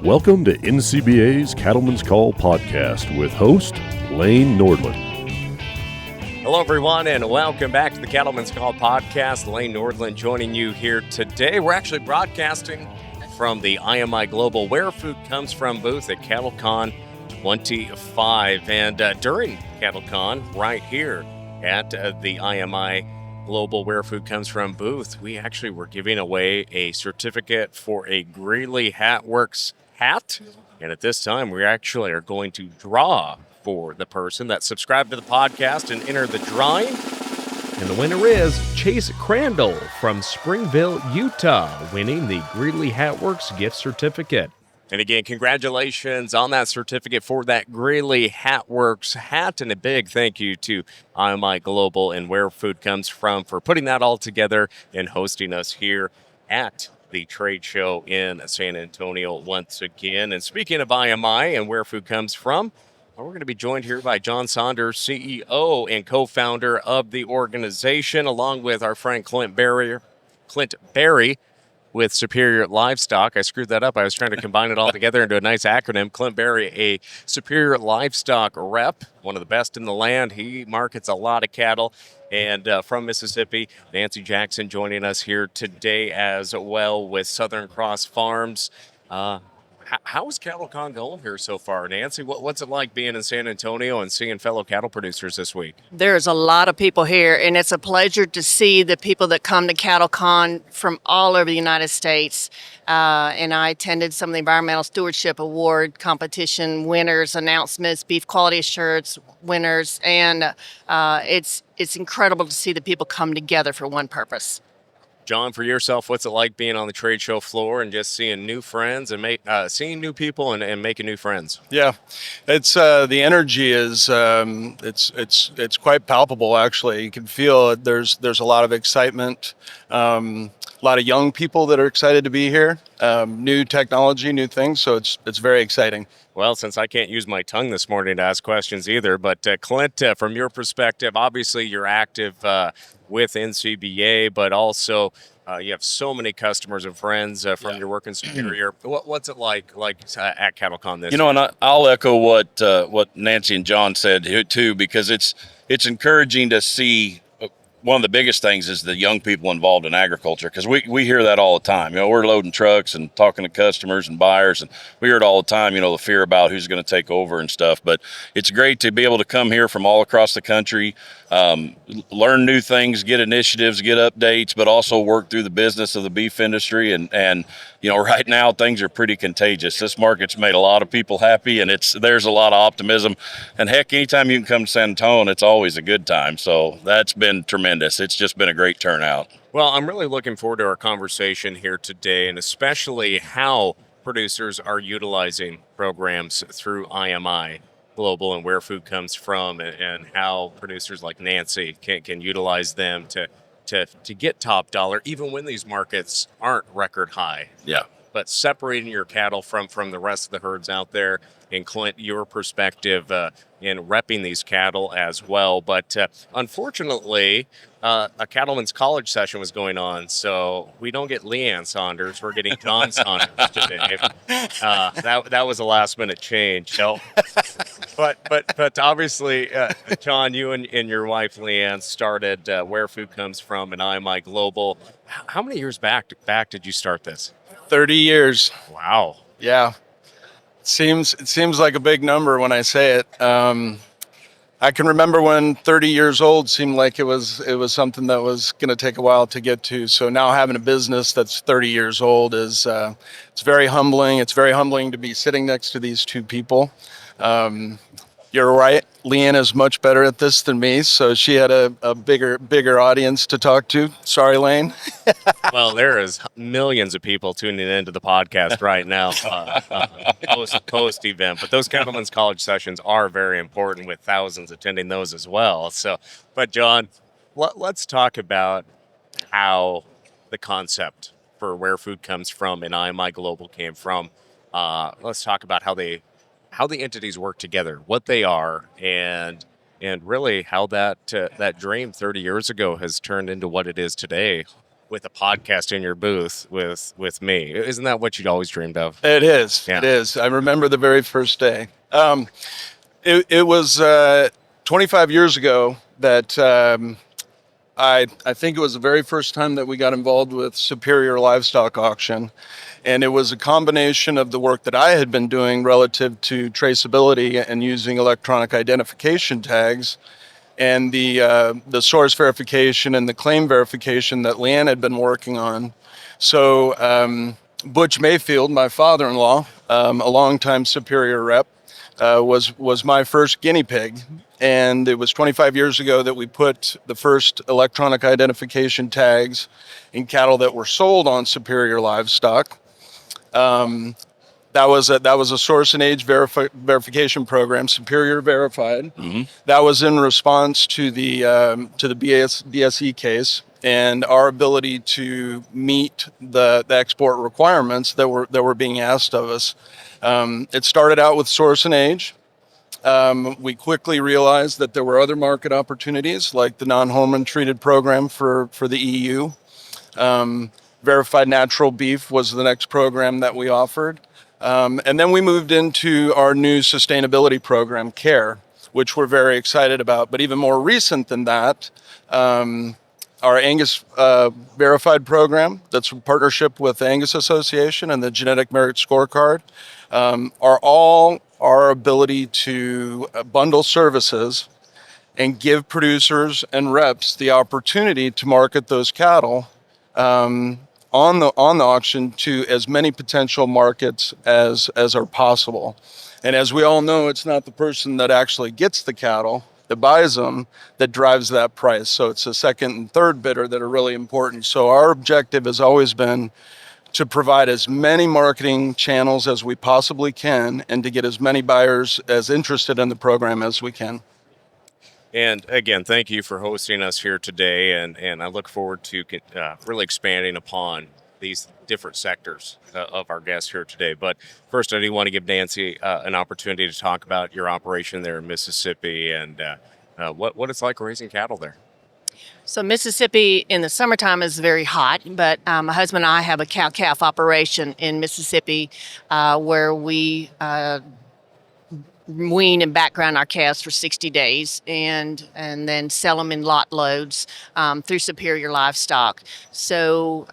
Welcome to NCBA's Cattlemen's Call podcast with host Lane Nordland. Hello, everyone, and welcome back to the Cattlemen's Call podcast. Lane Nordland joining you here today. We're actually broadcasting from the IMI Global Where Food Comes From booth at CattleCon 25. And during CattleCon, right here at the IMI Global Where Food Comes From booth, we actually were giving away a certificate for a Greeley Hatworks hat. And at this time, we actually are going to draw for the person that subscribed to the podcast and enter the drawing. And the winner is Chase Crandall from Springville, Utah, winning the Greeley Hatworks gift certificate. And again, congratulations on that certificate for that Greeley Hatworks hat. And a big thank you to IMI Global and Where Food Comes From for putting that all together and hosting us here at the trade show in San Antonio once again. And speaking of IMI and Where Food Comes From, we're going to be joined here by John Saunders, CEO and co-founder of the organization, along with our friend Clint Berry with Superior Livestock. I screwed that up. I was trying to combine it all together into a nice acronym. Clint Berry, a Superior Livestock rep, one of the best in the land. He markets a lot of cattle. And from Mississippi, Nancy Jackson joining us here today as well with Southern Cross Farms. How is CattleCon going here so far, Nancy? What's it like being in San Antonio and seeing fellow cattle producers this week? There's a lot of people here, and it's a pleasure to see the people that come to CattleCon from all over the United States. And I attended some of the Environmental Stewardship Award competition winners, announcements, beef quality assurance winners, and it's incredible to see the people come together for one purpose. John, for yourself, what's it like being on the trade show floor and just seeing new friends and seeing new people and making new friends? Yeah, it's the energy is it's quite palpable. Actually, you can feel it. There's a lot of excitement. A lot of young people that are excited to be here. New technology, new things. So it's very exciting. Well, since I can't use my tongue this morning to ask questions either, but Clint, from your perspective, obviously you're active with NCBA, but also you have so many customers and friends from your work in Superior. What's it like at CattleCon this year? And I'll echo what Nancy and John said here too, because it's encouraging to see. One of the biggest things is the young people involved in agriculture, because we hear that all the time. We're loading trucks and talking to customers and buyers, and we hear it all the time, the fear about who's going to take over and stuff. But it's great to be able to come here from all across the country, learn new things, get initiatives, get updates, but also work through the business of the beef industry. And right now things are pretty contagious. This market's made a lot of people happy, and there's a lot of optimism. And heck, anytime you can come to San Antonio, it's always a good time. So that's been tremendous. It's just been a great turnout. Well, I'm really looking forward to our conversation here today, and especially how producers are utilizing programs through IMI Global and Where Food Comes From, and how producers like Nancy can utilize them to get top dollar, even when these markets aren't record high. Yeah. But separating your cattle from the rest of the herds out there. And Clint, your perspective in repping these cattle as well. But unfortunately, a cattleman's college session was going on, so we don't get Leanne Saunders. We're getting John Saunders today. That was a last-minute change. So, but obviously, John, you and your wife Leanne started Where Food Comes From and IMI Global. How many years back did you start this? 30 years. Wow. Yeah. It seems like a big number when I say it. I can remember when 30 years old seemed like it was something that was going to take a while to get to. So now having a business that's 30 years old is it's very humbling. It's very humbling to be sitting next to these two people. You're right. Leanne is much better at this than me, so she had a bigger audience to talk to. Sorry, Lane. Well, there is millions of people tuning into the podcast right now post event, but those Cattlemen's College sessions are very important, with thousands attending those as well. So, but John, let's talk about how the concept for Where Food Comes From and IMI Global came from. Let's talk about how the entities work together, what they are, and really how that dream 30 years ago has turned into what it is today. with a podcast in your booth with me. Isn't that what you'd always dreamed of? It is. Yeah. It is. I remember the very first day. It was 25 years ago that I think it was the very first time that we got involved with Superior Livestock Auction. And it was a combination of the work that I had been doing relative to traceability and using electronic identification tags, and the source verification and the claim verification that Leanne had been working on. So Butch Mayfield, my father-in-law, a longtime Superior rep, was my first guinea pig. And it was 25 years ago that we put the first electronic identification tags in cattle that were sold on Superior Livestock. That was a source and age verification program, Superior Verified. Mm-hmm. That was in response to the BSE case and our ability to meet the export requirements that were being asked of us. It started out with source and age. We quickly realized that there were other market opportunities, like the non-hormone treated program for the EU. Verified natural beef was the next program that we offered. And then we moved into our new sustainability program, CARE, which we're very excited about. But even more recent than that, our Angus Verified program, that's in partnership with the Angus Association and the Genetic Merit Scorecard, are all our ability to bundle services and give producers and reps the opportunity to market those cattle on the auction to as many potential markets as are possible. And as we all know, it's not the person that actually gets the cattle that buys them that drives that price. So it's the second and third bidder that are really important. So our objective has always been to provide as many marketing channels as we possibly can and to get as many buyers as interested in the program as we can. And again, thank you for hosting us here today, and I look forward to really expanding upon these different sectors of our guests here today. But first, I do want to give Nancy an opportunity to talk about your operation there in Mississippi and what it's like raising cattle there. So Mississippi in the summertime is very hot, but my husband and I have a cow-calf operation in Mississippi where we wean and background our calves for 60 days and then sell them in lot loads through Superior Livestock. So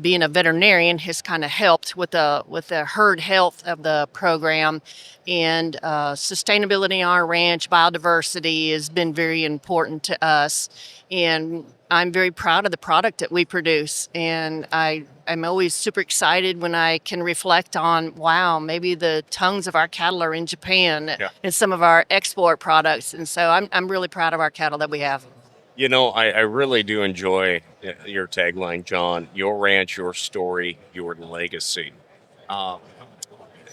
being a veterinarian has kind of helped with the herd health of the program, and sustainability on our ranch, biodiversity has been very important to us. And I'm very proud of the product that we produce, and I'm always super excited when I can reflect on, wow, maybe the tongues of our cattle are in Japan and some of our export products. And so I'm really proud of our cattle that we have. You know, I really do enjoy your tagline, John, your ranch, your story, your legacy.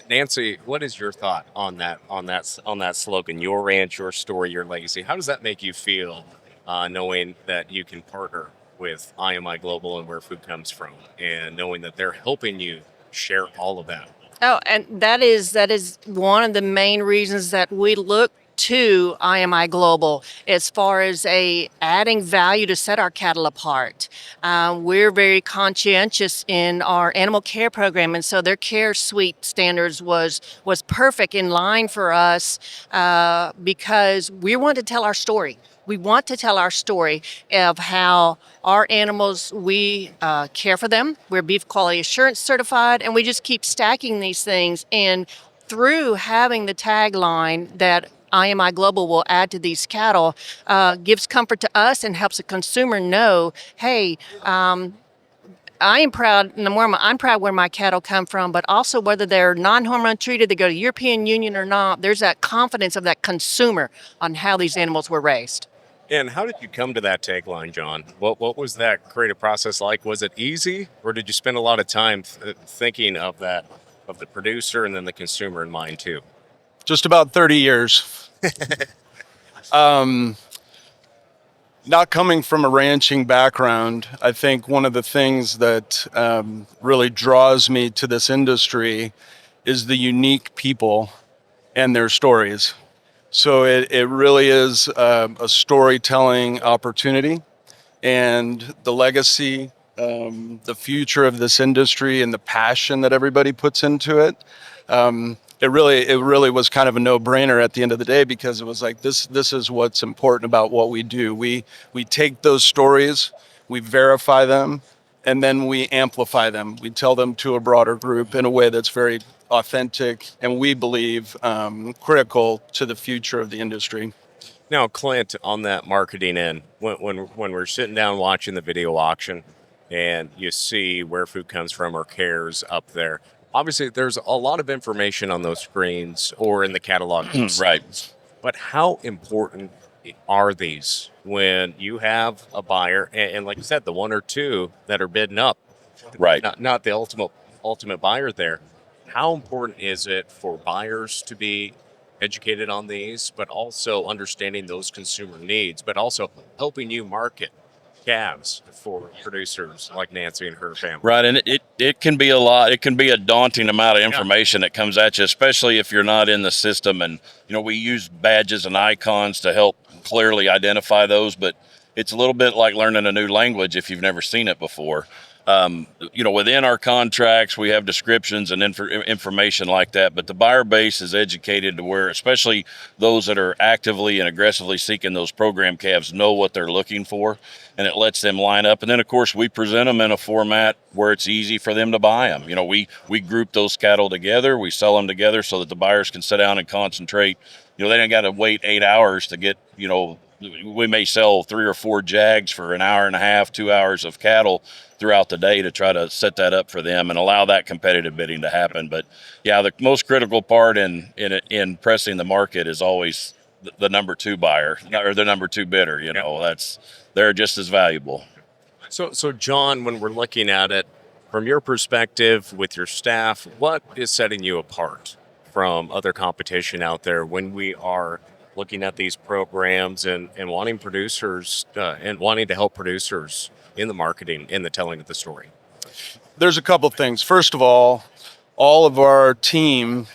Nancy, what is your thought on that slogan, your ranch, your story, your legacy? How does that make you feel? Knowing that you can partner with IMI Global and Where Food Comes From, and knowing that they're helping you share all of that. Oh, and that is one of the main reasons that we look to IMI Global as far as adding value to set our cattle apart. We're very conscientious in our animal care program, and so their care suite standards was perfect in line for us because we want to tell our story. We want to tell our story of how our animals, we care for them. We're beef quality assurance certified, and we just keep stacking these things. And through having the tagline that IMI Global will add to these cattle, gives comfort to us and helps the consumer know, hey, I am proud, I'm proud where my cattle come from, but also whether they're non-hormone treated, they go to European Union or not, there's that confidence of that consumer on how these animals were raised. And how did you come to that tagline, John? What was that creative process like? Was it easy, or did you spend a lot of time thinking of the producer and then the consumer in mind too? Just about 30 years. Not coming from a ranching background, I think one of the things that really draws me to this industry is the unique people and their stories. So it really is a storytelling opportunity, and the legacy the future of this industry and the passion that everybody puts into it. It really was kind of a no-brainer at the end of the day, because it was like, this is what's important about what we do. We take those stories, we verify them, and then we amplify them. We tell them to a broader group in a way that's very authentic and we believe critical to the future of the industry. Now, Clint, on that marketing end, when we're sitting down watching the video auction and you see Where Food Comes From or Cares up there, obviously there's a lot of information on those screens or in the catalog. Right. But how important are these when you have a buyer and like you said, the one or two that are bidding up, Right. not the ultimate buyer there? How important is it for buyers to be educated on these, but also understanding those consumer needs, but also helping you market calves for producers like Nancy and her family? Right, and it can be a lot. It can be a daunting amount of information that comes at you, especially if you're not in the system. And we use badges and icons to help clearly identify those, but it's a little bit like learning a new language if you've never seen it before. Within our contracts, we have descriptions and information like that, but the buyer base is educated to where, especially those that are actively and aggressively seeking those program calves, know what they're looking for, and it lets them line up. And then, of course, we present them in a format where it's easy for them to buy them. We group those cattle together, we sell them together so that the buyers can sit down and concentrate. They don't got to wait 8 hours to get, we may sell 3 or 4 jags for an hour and a half, 2 hours of cattle throughout the day to try to set that up for them and allow that competitive bidding to happen. But yeah, the most critical part in pressing the market is always the number 2 buyer or the number 2 bidder. They're just as valuable. So John, when we're looking at it from your perspective with your staff, what is setting you apart from other competition out there when we are looking at these programs and wanting producers and wanting to help producers in the marketing, in the telling of the story? There's a couple things. First of all of our team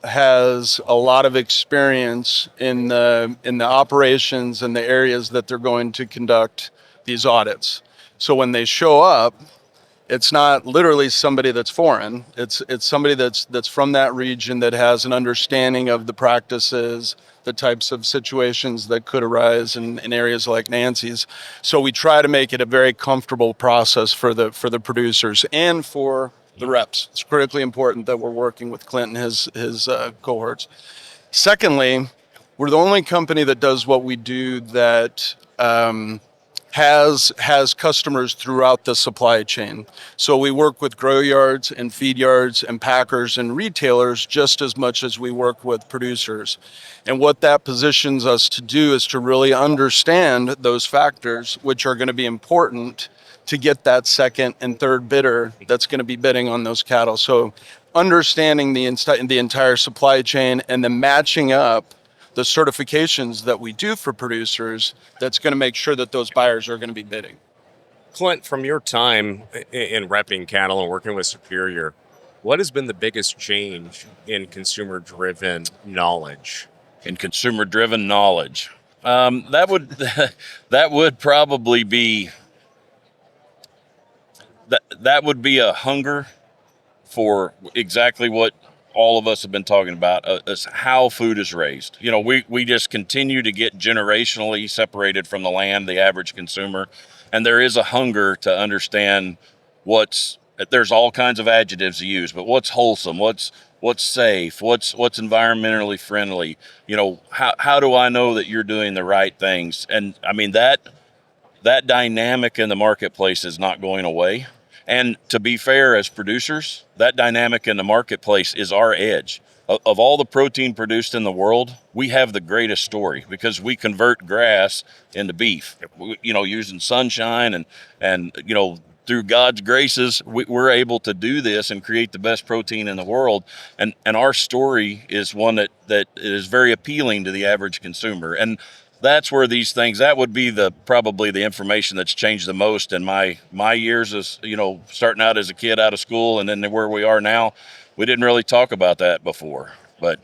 has a lot of experience in the operations and the areas that they're going to conduct these audits. So when they show up, it's not literally somebody that's foreign. It's somebody that's from that region that has an understanding of the practices, the types of situations that could arise in areas like Nancy's. So we try to make it a very comfortable process for the producers and for the reps. It's critically important that we're working with Clint and his cohorts. Secondly, we're the only company that does what we do that has customers throughout the supply chain. So we work with grow yards and feed yards and packers and retailers just as much as we work with producers. And what that positions us to do is to really understand those factors, which are going to be important to get that second and third bidder that's going to be bidding on those cattle. So understanding the entire supply chain and then matching up the certifications that we do for producers, that's going to make sure that those buyers are going to be bidding. Clint, from your time in repping cattle and working with Superior, what has been the biggest change in consumer-driven knowledge? In consumer-driven knowledge, that would probably be that would be a hunger for exactly what all of us have been talking about, is how food is raised. We just continue to get generationally separated from the land, the average consumer, and there is a hunger to understand there's all kinds of adjectives to use, but what's wholesome, what's safe, what's environmentally friendly. How do I know that you're doing the right things? And I mean, that dynamic in the marketplace is not going away. And to be fair, as producers, that dynamic in the marketplace is our edge. Of all the protein produced in the world, we have the greatest story because we convert grass into beef, using sunshine and through God's graces, we're able to do this and create the best protein in the world. And our story is one that is very appealing to the average consumer. And that's where these things, that would be probably the information that's changed the most in my years as, starting out as a kid out of school and then where we are now. We didn't really talk about that before, but.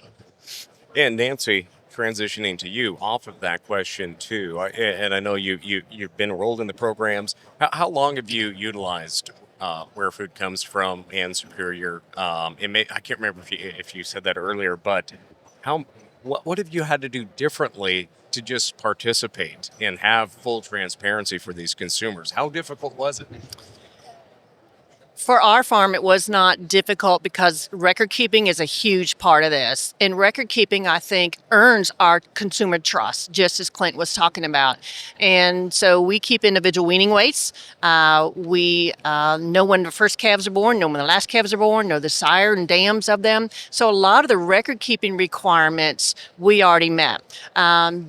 And Nancy, transitioning to you off of that question too, and I know you've been enrolled in the programs. How long have you utilized Where Food Comes From and Superior? I can't remember if you said that earlier, but how what have you had to do differently to just participate and have full transparency for these consumers? How difficult was it? For our farm, it was not difficult because record keeping is a huge part of this. And record keeping, I think, earns our consumer trust, just as Clint was talking about. And so we keep individual weaning weights. We know when the first calves are born, know when the last calves are born, know the sire and dams of them. So a lot of the record keeping requirements we already met.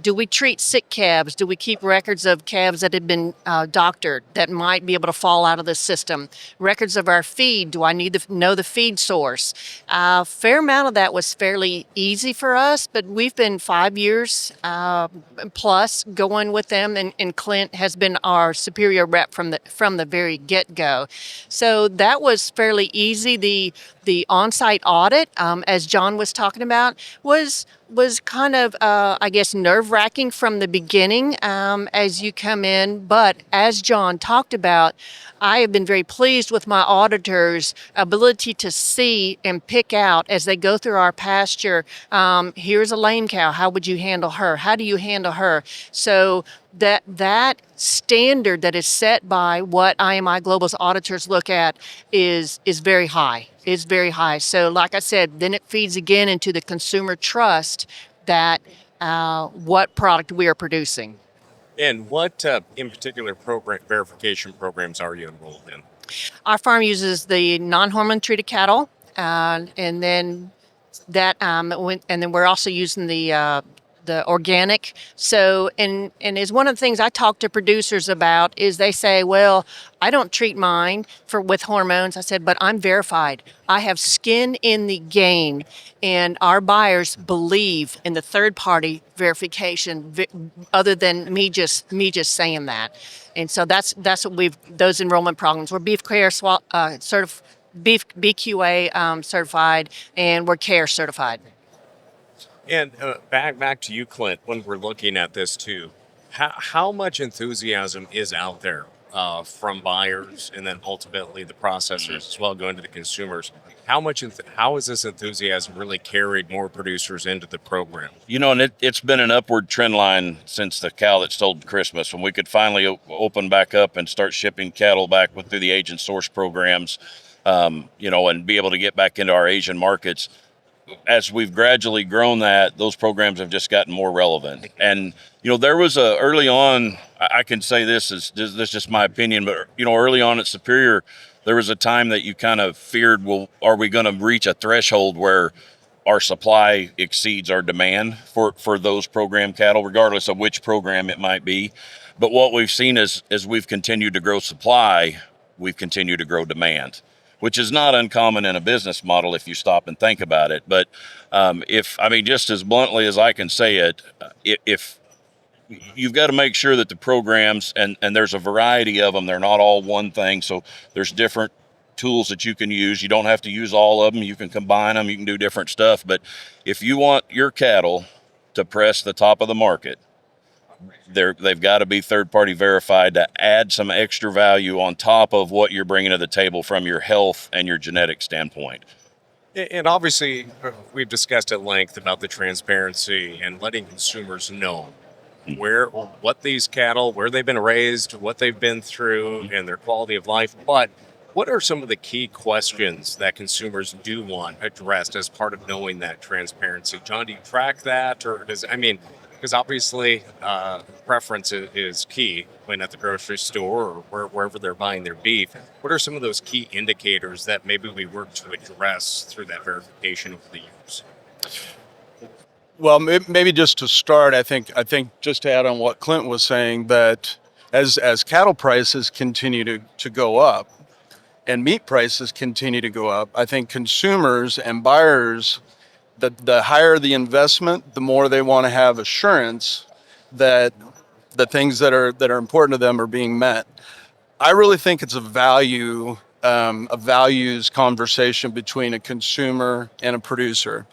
Do we treat sick calves? Do we keep records of calves that had been doctored that might be able to fall out of the system? Records of our feed. Do I need to know the feed source? Fair amount of that was fairly easy for us, but we've been 5 years plus going with them, and Clint has been our Superior rep from the very get-go. So that was fairly easy. The on-site audit, as John was talking about, was kind of, I guess, nerve-wracking from the beginning as you come in. But as John talked about, I have been very pleased with my auditors' ability to see and pick out as they go through our pasture. Here's a lame cow. How would you handle her? How do you handle her? So that standard that is set by what IMI Global's auditors look at is very high. Is very high. So like I said, then it feeds again into the consumer trust that what product we are producing. And what, in particular, program verification programs are you enrolled in? Our farm uses the non-hormone treated cattle, and then that, and then we're also using the organic. So, and is one of the things I talk to producers about is they say, well, I don't treat mine with hormones. I said, but I'm verified. I have skin in the game, and our buyers believe in the third party verification other than me just saying that. And so that's what those enrollment programs. We're beef care beef BQA certified, and we're CARE certified. And back to you, Clint, when we're looking at this too, how much enthusiasm is out there from buyers and then ultimately the processors as well going to the consumers? How has this enthusiasm really carried more producers into the program? You know, and it's been an upward trend line since the Cow That Stole Christmas, when we could finally open back up and start shipping cattle back through the agent source programs, and be able to get back into our Asian markets. As we've gradually grown those programs have just gotten more relevant. And, there was early on, I can say this is just my opinion, but, early on at Superior, there was a time that you kind of feared, well, are we going to reach a threshold where our supply exceeds our demand for those program cattle, regardless of which program it might be. But what we've seen is, as we've continued to grow supply, we've continued to grow demand, which is not uncommon in a business model if you stop and think about it. But just as bluntly as I can say it, if you've got to make sure that the programs, and there's a variety of them, they're not all one thing. So there's different tools that you can use. You don't have to use all of them. You can combine them. You can do different stuff. But if you want your cattle to press the top of the market, they've got to be third-party verified to add some extra value on top of what you're bringing to the table from your health and your genetic standpoint. And obviously, we've discussed at length about the transparency and letting consumers know what these cattle, where they've been raised, what they've been through, and their quality of life. But what are some of the key questions that consumers do want addressed as part of knowing that transparency? John, do you track that, or because obviously preference is key when at the grocery store or wherever they're buying their beef. What are some of those key indicators that maybe we work to address through that verification over the years? Well, maybe just to start, I think just to add on what Clint was saying, that as cattle prices continue to go up and meat prices continue to go up, I think consumers and buyers, the higher the investment, the more they want to have assurance that the things that are important to them are being met. I really think it's a values conversation between a consumer and a producer.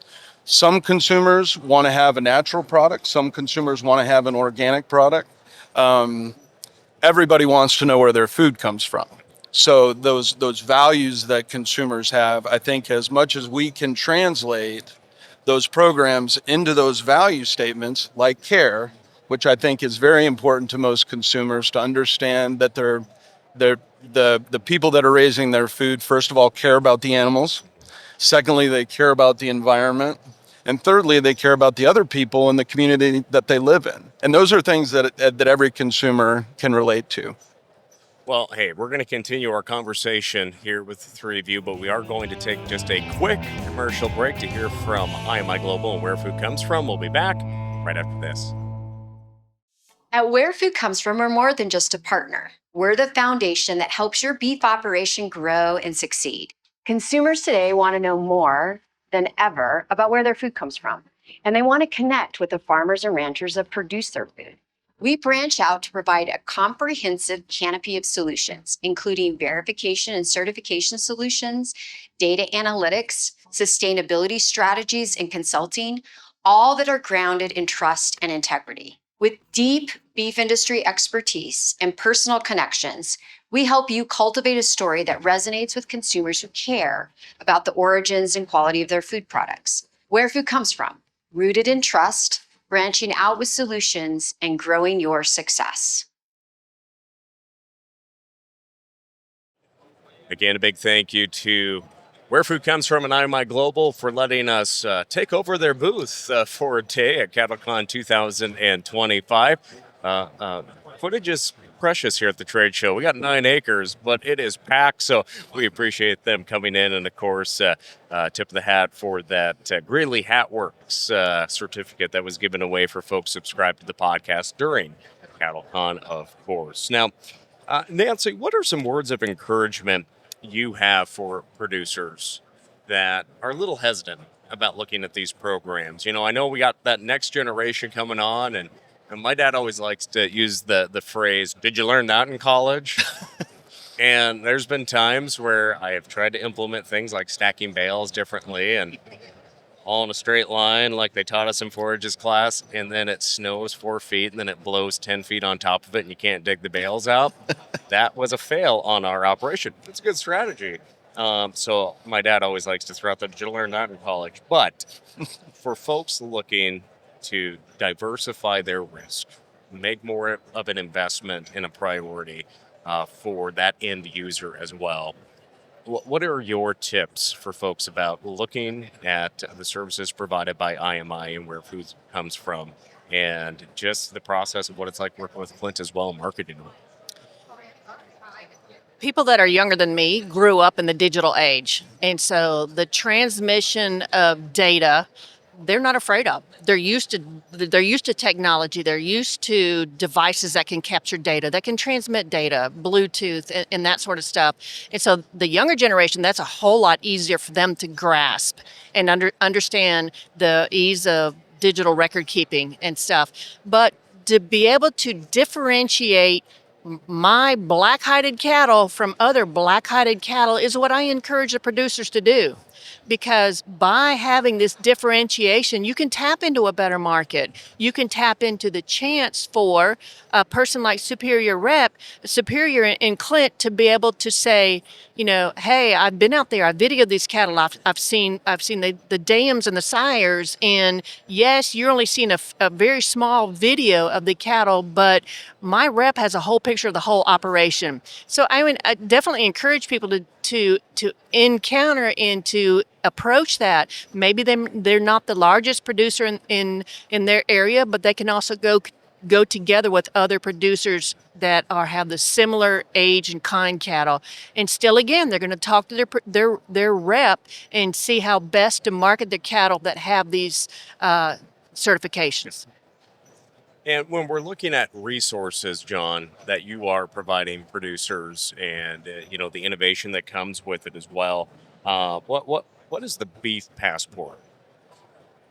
Some consumers want to have a natural product. Some consumers want to have an organic product. Everybody wants to know where their food comes from. So those values that consumers have, I think as much as we can translate those programs into those value statements like care, which I think is very important to most consumers to understand that the people that are raising their food, first of all, care about the animals. Secondly, they care about the environment. And thirdly, they care about the other people in the community that they live in. And those are things that every consumer can relate to. Well, hey, we're going to continue our conversation here with the three of you, but we are going to take just a quick commercial break to hear from IMI Global and Where Food Comes From. We'll be back right after this. At Where Food Comes From, we're more than just a partner. We're the foundation that helps your beef operation grow and succeed. Consumers today want to know more than ever about where their food comes from, and they want to connect with the farmers and ranchers that produce their food. We branch out to provide a comprehensive canopy of solutions, including verification and certification solutions, data analytics, sustainability strategies, and consulting, all that are grounded in trust and integrity. With deep beef industry expertise and personal connections, we help you cultivate a story that resonates with consumers who care about the origins and quality of their food products. Where food comes from, rooted in trust, branching out with solutions, and growing your success. Again, a big thank you to Where Food Comes From and IMI Global for letting us take over their booth for a day at CattleCon 2025. Footage is precious here at the trade show. We got 9 acres, but it is packed, so we appreciate them coming in. And of course, tip of the hat for that Greeley Hat Works certificate that was given away for folks subscribed to the podcast during CattleCon, of course. Now, Nancy, what are some words of encouragement you have for producers that are a little hesitant about looking at these programs? You know, I know we got that next generation coming on, and my dad always likes to use the phrase, "Did you learn that in college?" And there's been times where I have tried to implement things like stacking bales differently and all in a straight line like they taught us in forages class, and then it snows 4 feet and then it blows 10 feet on top of it and you can't dig the bales out. That was a fail on our operation. It's a good strategy. So my dad always likes to throw out that, "Did you learn that in college?" But for folks looking to diversify their risk, make more of an investment in a priority for that end user as well, what are your tips for folks about looking at the services provided by IMI and Where Food Comes From, and just the process of what it's like working with Clint as well, marketing them? People that are younger than me grew up in the digital age. And so the transmission of data, they're not afraid of. They're used to technology. They're used to devices that can capture data, that can transmit data, Bluetooth, and that sort of stuff. And so the younger generation, that's a whole lot easier for them to grasp and understand the ease of digital record keeping and stuff. But to be able to differentiate my black-hided cattle from other black-hided cattle is what I encourage the producers to do. Because by having this differentiation, you can tap into a better market. You can tap into the chance for a person like Superior in Clint to be able to say, you know, hey, I've been out there, I've videoed these cattle, I've seen the dams and the sires, and yes, you're only seeing a very small video of the cattle, but my rep has a whole picture of the whole operation. So I definitely encourage people to encounter and to approach that. Maybe they're not the largest producer in their area, but they can also go together with other producers that have the similar age and kind cattle. And still, again, they're going to talk to their rep and see how best to market the cattle that have these certifications. And when we're looking at resources, John, that you are providing producers and the innovation that comes with it as well, what is the beef passport?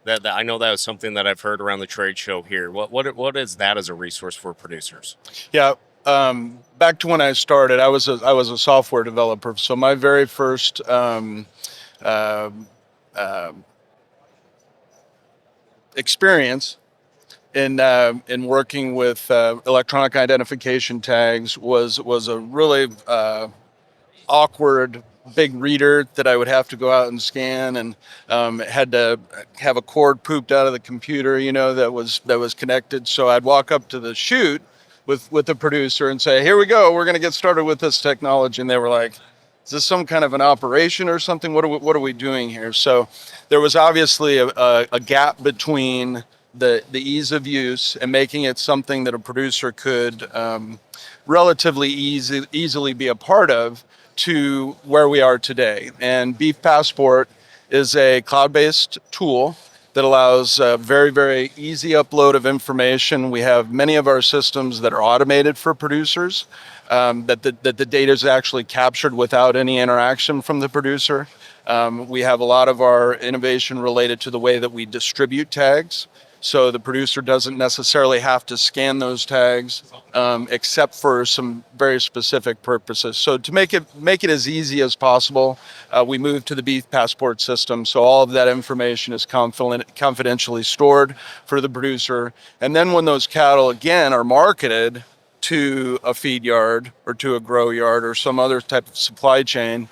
That I know that was something that I've heard around the trade show here. What is that as a resource for producers? Yeah, back to when I started, I was a software developer. So my very first experience in working with electronic identification tags was a really awkward big reader that I would have to go out and scan, and had to have a cord pooped out of the computer, that was connected. So I'd walk up to the chute with the producer and say, "Here we go. We're going to get started with this technology." And they were like, "Is this some kind of an operation or something? What are we doing here?" So there was obviously a gap between the ease of use and making it something that a producer could relatively easily be a part of, to where we are today. And Beef Passport is a cloud-based tool that allows very, very easy upload of information. We have many of our systems that are automated for producers, that the data is actually captured without any interaction from the producer. We have a lot of our innovation related to the way that we distribute tags. So the producer doesn't necessarily have to scan those tags, except for some very specific purposes. So to make it as easy as possible, we moved to the Beef Passport system. So all of that information is confidentially stored for the producer. And then when those cattle, again, are marketed to a feed yard or to a grow yard or some other type of supply chain,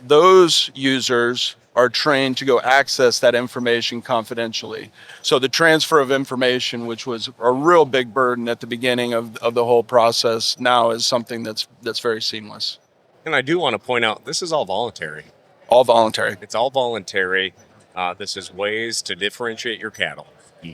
those users are trained to go access that information confidentially. So the transfer of information, which was a real big burden at the beginning of the whole process, now is something that's very seamless. And I do want to point out, this is all voluntary. All voluntary. It's all voluntary. This is ways to differentiate your cattle.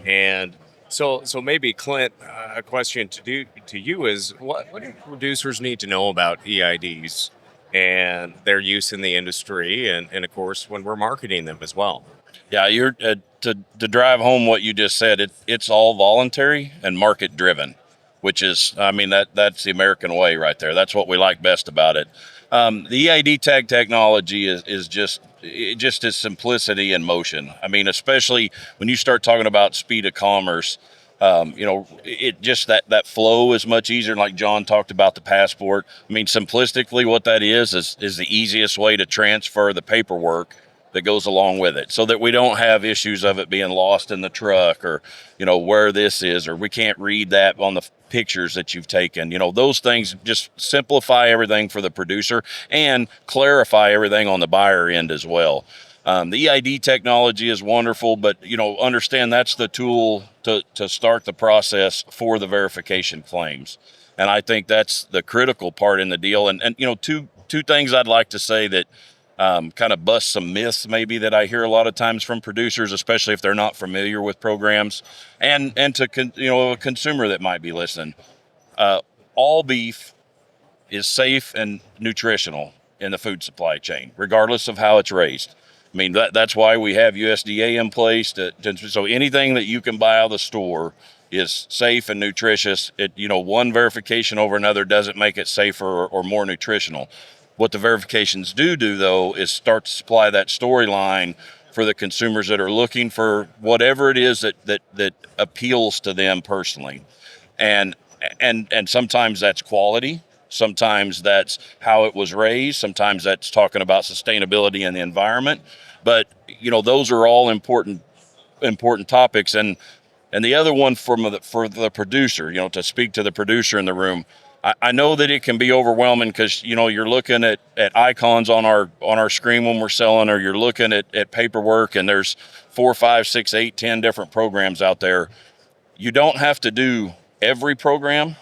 And so maybe, Clint, a question to you is, what do producers need to know about EIDs and their use in the industry, and of course, when we're marketing them as well? Yeah, you're to drive home what you just said. It's all voluntary and market driven, which is, that's the American way right there. That's what we like best about it. The EID tag technology is just its simplicity in motion. Especially when you start talking about speed of commerce. It just that flow is much easier. Like John talked about the passport. Simplistically, what that is the easiest way to transfer the paperwork that goes along with it, so that we don't have issues of it being lost in the truck, or where this is, or we can't read that on the pictures that you've taken. Those things just simplify everything for the producer and clarify everything on the buyer end as well. The EID technology is wonderful, but understand that's the tool to start the process for the verification claims. And I think that's the critical part in the deal. And two things I'd like to say that kind of bust some myths maybe that I hear a lot of times from producers, especially if they're not familiar with programs, and to a consumer that might be listening. All beef is safe and nutritional in the food supply chain, regardless of how it's raised. That's why we have USDA in place. So anything that you can buy out of the store is safe and nutritious. One verification over another doesn't make it safer or more nutritional. What the verifications do though is start to supply that storyline for the consumers that are looking for whatever it is that appeals to them personally. And sometimes that's quality. Sometimes that's how it was raised. Sometimes that's talking about sustainability and the environment. But those are all important topics. And the other one for the producer, to speak to the producer in the room, I know that it can be overwhelming because you're looking at icons on our screen when we're selling, or you're looking at paperwork, and there's 4, 5, 6, 8, 10 different programs out there. You don't have to do every program.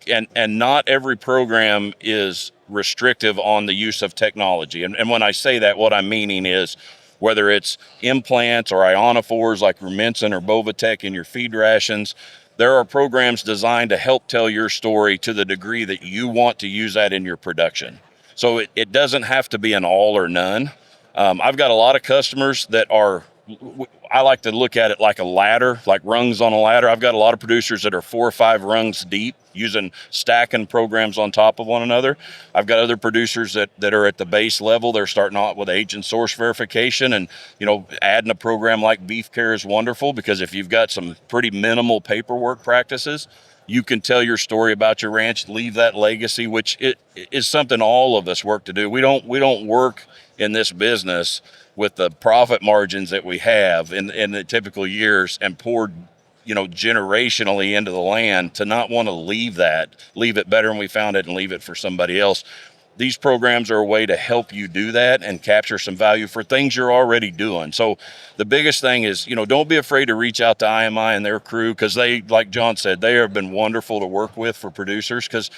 And not every program is restrictive on the use of technology. And when I say that, what I'm meaning is whether it's implants or ionophores like Rumensin or Bovatech in your feed rations, there are programs designed to help tell your story to the degree that you want to use that in your production. So it doesn't have to be an all or none. I've got a lot of customers that are, I like to look at it like a ladder, like rungs on a ladder. I've got a lot of producers that are 4 or 5 rungs deep, using stacking programs on top of one another. I've got other producers that are at the base level. They're starting out with agent source verification, and adding a program like Beef Care is wonderful, because if you've got some pretty minimal paperwork practices, you can tell your story about your ranch, leave that legacy, which it is something all of us work to do. We don't work in this business with the profit margins that we have in the typical years and poured, generationally into the land, to not want to leave it better than we found it and leave it for somebody else. These programs are a way to help you do that and capture some value for things you're already doing. So the biggest thing is, don't be afraid to reach out to IMI and their crew, because they, like John said, they have been wonderful to work with for producers, because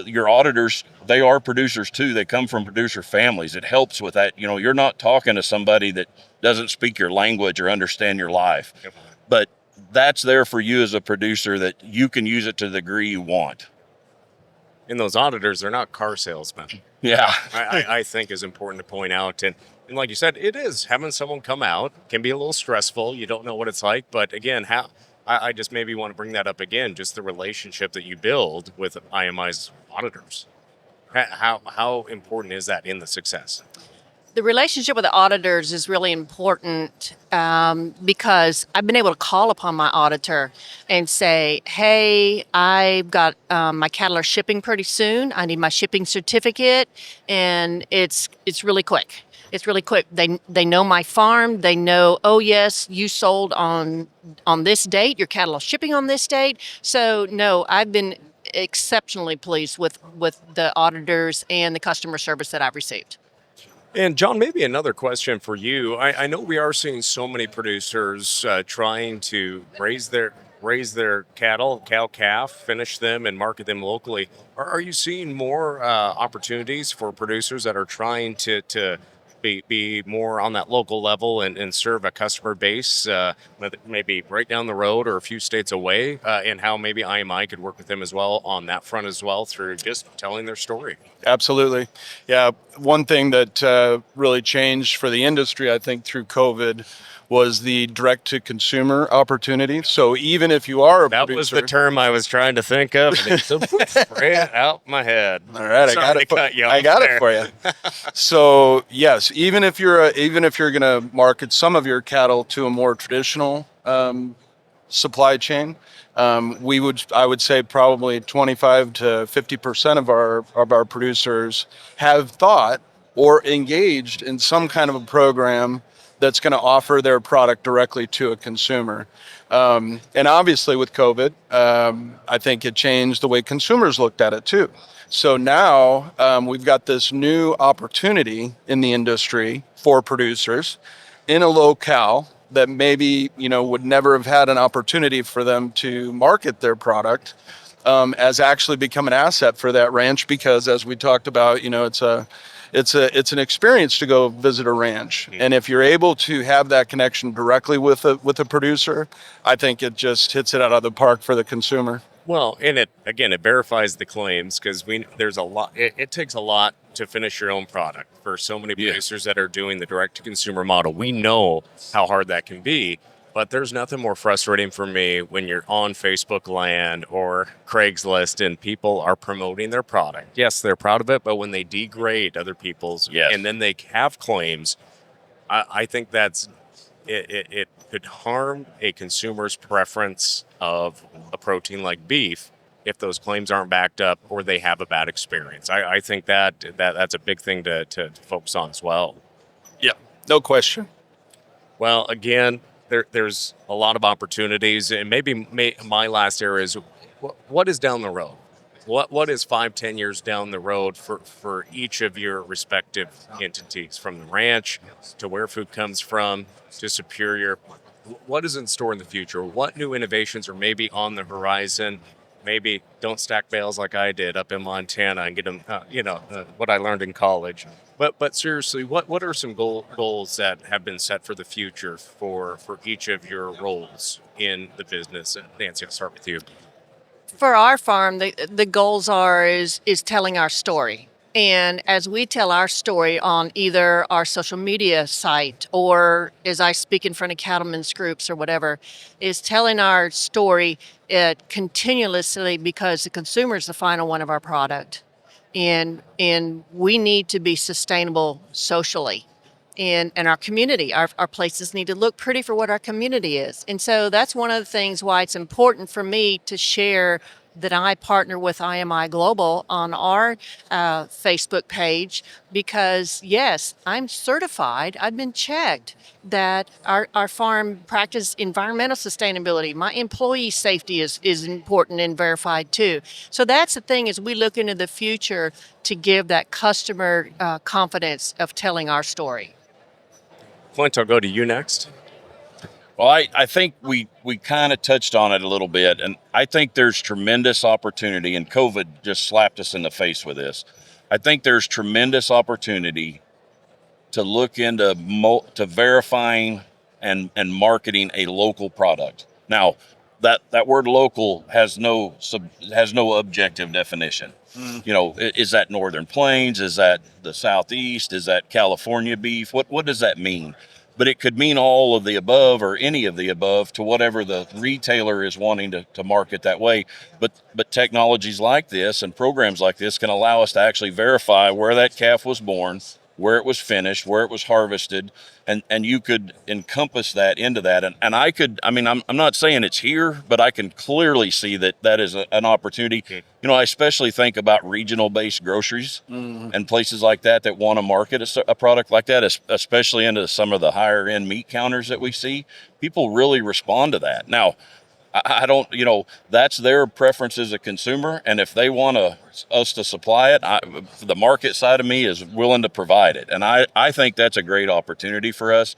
your auditors, they are producers too. They come from producer families. It helps with that. You're not talking to somebody that doesn't speak your language or understand your life. Yep. But that's there for you as a producer, that you can use it to the degree you want. And those auditors, they're not car salesmen. Yeah. I think is important to point out. And like you said, it is having someone come out can be a little stressful. You don't know what it's like. But again, I just maybe want to bring that up again, just the relationship that you build with IMI's auditors. How important is that in the success? The relationship with the auditors is really important because I've been able to call upon my auditor and say, hey, I've got my cattle are shipping pretty soon. I need my shipping certificate, and it's really quick. It's really quick. They know my farm. They know, oh yes, you sold on this date. Your cattle are shipping on this date. So no, I've been exceptionally pleased with the auditors and the customer service that I've received. And John, maybe another question for you. I know we are seeing so many producers trying to raise their cattle, cow-calf, finish them, and market them locally. Are you seeing more opportunities for producers that are trying to be more on that local level and serve a customer base maybe right down the road or a few states away, and how maybe IMI could work with them as well on that front as well through just telling their story? Absolutely. Yeah. One thing that really changed for the industry, I think, through COVID was the direct-to-consumer opportunity. So even if you are a that producer... was the term I was trying to think of, and it's right out my head. All right, I got it for you. So yes, even if you're going to market some of your cattle to a more traditional supply chain, I would say probably 25 to 50% of our producers have thought or engaged in some kind of a program that's going to offer their product directly to a consumer. And obviously with COVID, I think it changed the way consumers looked at it too. So now we've got this new opportunity in the industry for producers in a locale that maybe, would never have had an opportunity for them to market their product as actually become an asset for that ranch, because as we talked about, it's an experience to go visit a ranch. And if you're able to have that connection directly with a producer, I think it just hits it out of the park for the consumer. Well, and it verifies the claims, because there's a lot. It takes a lot to finish your own product for so many producers that are doing the direct-to-consumer model. We know how hard that can be, but there's nothing more frustrating for me when you're on Facebook land or Craigslist and people are promoting their product. Yes, they're proud of it, but when they degrade other people's and then they have claims, I think it could harm a consumer's preference of a protein like beef if those claims aren't backed up or they have a bad experience. I think that's a big thing to focus on as well. Yeah, no question. Well, again, there's a lot of opportunities, and maybe my last area is what is down the road? What is 5-10 years down the road for each of your respective entities, from the ranch to Where Food Comes From to Superior? What is in store in the future? What new innovations are maybe on the horizon? Maybe don't stack bales like I did up in Montana and get them, what I learned in college. But seriously, what are some goals that have been set for the future for each of your roles in the business? Nancy, I'll start with you. For our farm, the goals is telling our story. And as we tell our story on either our social media site or as I speak in front of cattlemen's groups or whatever, is telling our story continuously, because the consumer is the final one of our product. And we need to be sustainable socially. And our community, our places need to look pretty for what our community is. And so that's one of the things why it's important for me to share that I partner with IMI Global on our Facebook page because, yes, I'm certified. I've been checked that our farm practice environmental sustainability. My employee safety is important and verified too. So that's the thing as we look into the future to give that customer confidence of telling our story. Clint, I'll go to you next. Well, I think we kind of touched on it a little bit, and I think there's tremendous opportunity, and COVID just slapped us in the face with this. I think there's tremendous opportunity to look into to verifying and marketing a local product. Now, that word local has no objective definition. You know, is that Northern Plains? Is that the Southeast? Is that California beef? What does that mean? But it could mean all of the above or any of the above to whatever the retailer is wanting to market that way. But technologies like this and programs like this can allow us to actually verify where that calf was born, where it was finished, where it was harvested, and you could encompass that into that. And I'm not saying it's here, but I can clearly see that is an opportunity. You know, I especially think about regional based groceries and places like that want to market a product like that, especially into some of the higher end meat counters that we see. People really respond to that. Now, I don't, that's their preference as a consumer. And if they want us to supply it, the market side of me is willing to provide it. And I think that's a great opportunity for us.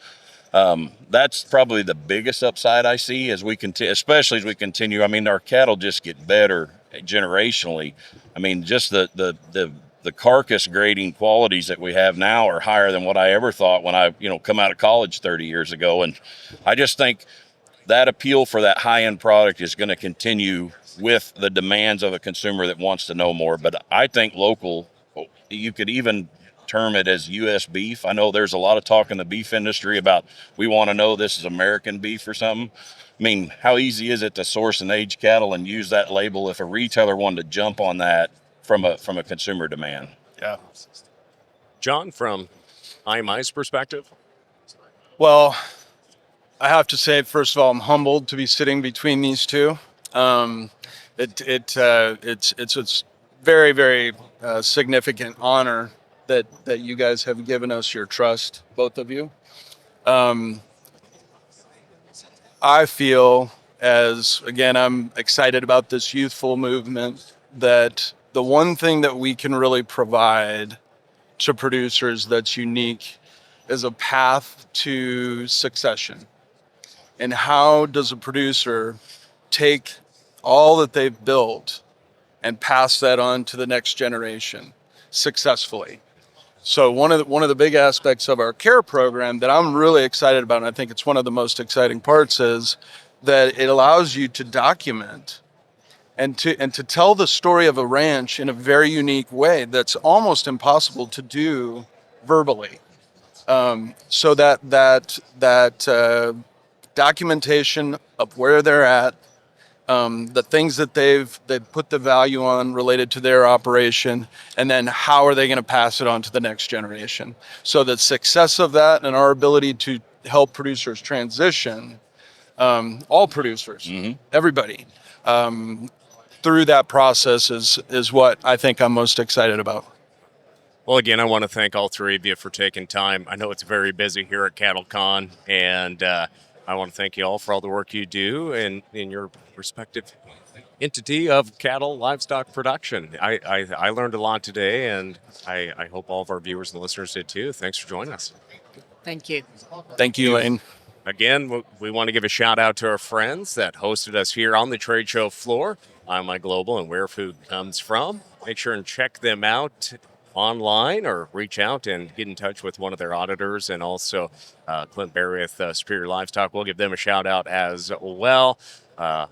That's probably the biggest upside I see as we continue, especially as we continue. I mean, our cattle just get better generationally. I mean, just the carcass grading qualities that we have now are higher than what I ever thought when I, come out of college 30 years ago. And I just think that appeal for that high-end product is going to continue with the demands of a consumer that wants to know more. But I think local, you could even term it as U.S. beef. I know there's a lot of talk in the beef industry about we want to know this is American beef or something. I mean, how easy is it to source and age cattle and use that label if a retailer wanted to jump on that from a consumer demand? Yeah. John, from IMI's perspective? Well, I have to say, first of all, I'm humbled to be sitting between these two. It's a very, very significant honor that you guys have given us your trust, both of you. I feel, again, I'm excited about this youthful movement, that the one thing that we can really provide to producers that's unique is a path to succession. And how does a producer take all that they've built and pass that on to the next generation successfully? So one of the big aspects of our care program that I'm really excited about, and I think it's one of the most exciting parts, is that it allows you to document and to tell the story of a ranch in a very unique way that's almost impossible to do verbally. So that documentation of where they're at, the things that they've put the value on related to their operation, and then how are they going to pass it on to the next generation. So the success of that and our ability to help producers transition, all producers, everybody, through that process is what I think I'm most excited about. Well, again, I want to thank all three of you for taking time. I know it's very busy here at CattleCon, and I want to thank you all for all the work you do in your respective entity of cattle livestock production. I learned a lot today, and I hope all of our viewers and listeners did too. Thanks for joining us. Thank you. Thank you, Lane. Again, we want to give a shout out to our friends that hosted us here on the trade show floor, IMI Global and Where Food Comes From. Make sure and check them out online or reach out and get in touch with one of their auditors, and also Clint Berry with Superior Livestock. We'll give them a shout out as well.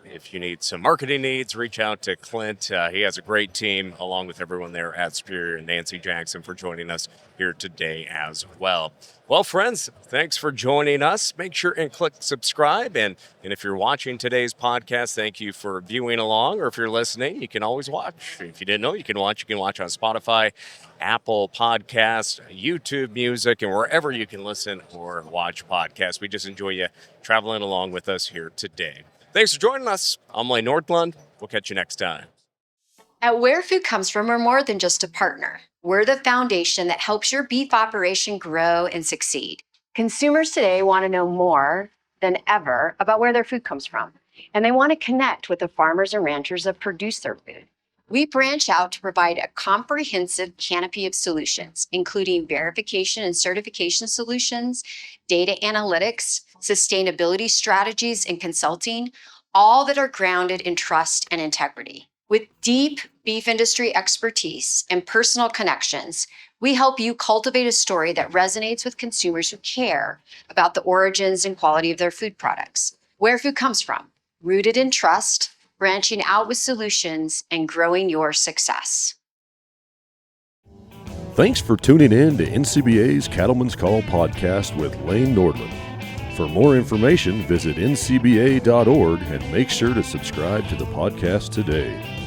If you need some marketing needs, reach out to Clint. He has a great team along with everyone there at Superior, and Nancy Jackson for joining us here today as well. Well, friends, thanks for joining us. Make sure and click subscribe. And if you're watching today's podcast, thank you for viewing along. Or if you're listening, you can always watch. If you didn't know, you can watch on Spotify, Apple Podcasts, YouTube Music, and wherever you can listen or watch podcasts. We just enjoy you traveling along with us here today. Thanks for joining us. I'm Lane Nordlund. We'll catch you next time. At Where Food Comes From, we're more than just a partner. We're the foundation that helps your beef operation grow and succeed. Consumers today want to know more than ever about where their food comes from, and they want to connect with the farmers and ranchers that produce their food. We branch out to provide a comprehensive canopy of solutions, including verification and certification solutions, data analytics, sustainability strategies, and consulting, all that are grounded in trust and integrity. With deep beef industry expertise and personal connections, we help you cultivate a story that resonates with consumers who care about the origins and quality of their food products. Where food comes from, rooted in trust, branching out with solutions, and growing your success. Thanks for tuning in to NCBA's Cattleman's Call podcast with Lane Nordland. For more information, visit ncba.org and make sure to subscribe to the podcast today.